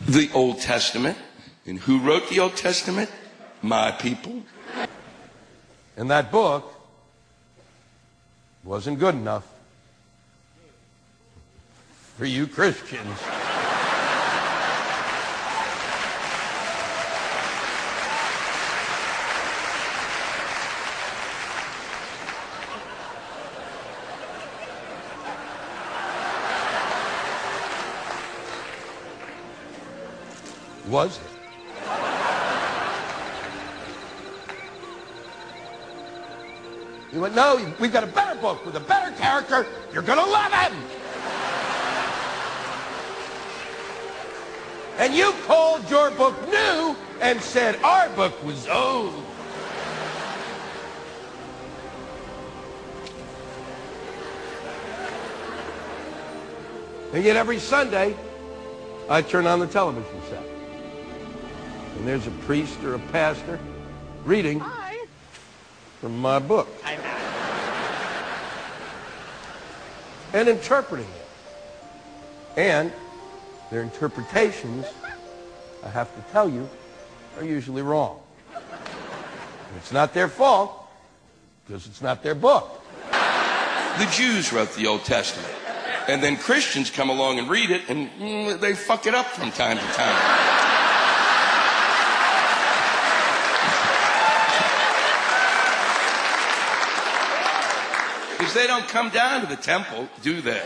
the Old Testament. And who wrote the Old Testament? My people. And that book wasn't good enough for you Christians. Was it? You went, no, we've got a better book with a better character. You're going to love him. And you called your book new and said our book was old. And yet every Sunday, I turn on the television set. And there's a priest or a pastor reading from my book. And interpreting it. And their interpretations, I have to tell you, are usually wrong. And it's not their fault, because it's not their book. The Jews wrote the Old Testament. And then Christians come along and read it, and they fuck it up from time to time. Because they don't come down to the temple, do they?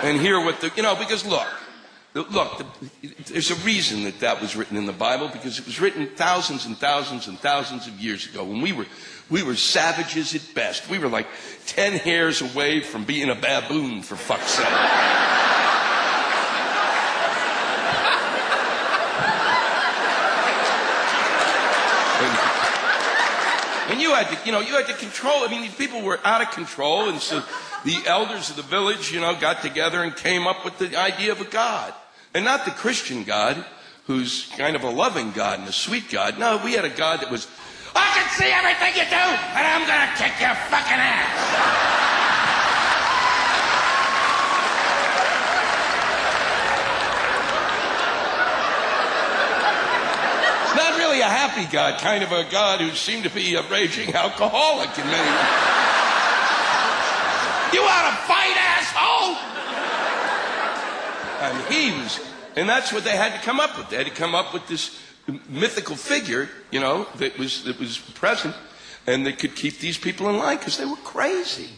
And hear what the, because look, there's a reason that that was written in the Bible, because it was written thousands and thousands and thousands of years ago when we were savages at best. We were like 10 hairs away from being a baboon, for fuck's sake. And you had to control. These people were out of control, and so the elders of the village, got together and came up with the idea of a God. And not the Christian God, who's kind of a loving God and a sweet God. No, we had a God that was, I can see everything you do, and I'm gonna kick your fucking ass. It's not really a happy God, kind of a God who seemed to be a raging alcoholic in many ways. You want to fight, asshole? And that's what they had to come up with. They had to come up with this mythical figure, that was present, and that could keep these people in line, because they were crazy.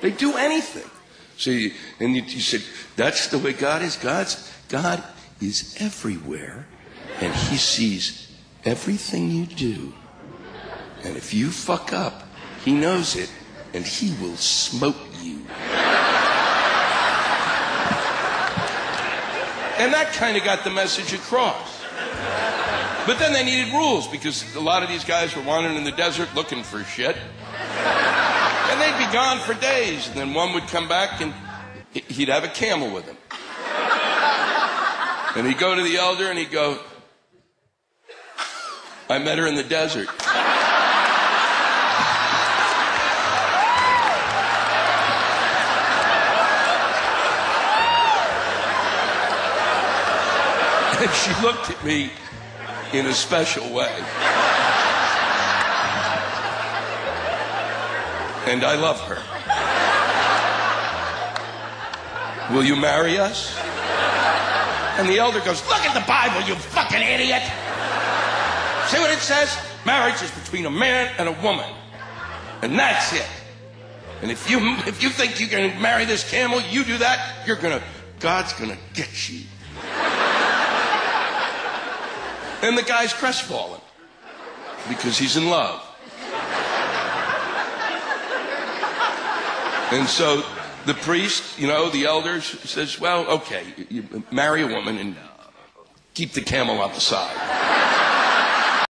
They'd do anything. See, and you said, that's the way God is. God is everywhere, and he sees everything you do. And if you fuck up, he knows it, and he will smote you. And that kind of got the message across. But then they needed rules, because a lot of these guys were wandering in the desert looking for shit. And they'd be gone for days, and then one would come back and he'd have a camel with him. And he'd go to the elder and he'd go, I met her in the desert. And she looked at me in a special way. And I love her. Will you marry us? And the elder goes, look at the Bible, you fucking idiot. See what it says? Marriage is between a man and a woman. And that's it. And if you think you can marry this camel, you do that, God's gonna get you. And the guy's crestfallen because he's in love. And so the priest, the elders says, well, okay, you marry a woman and keep the camel out the side.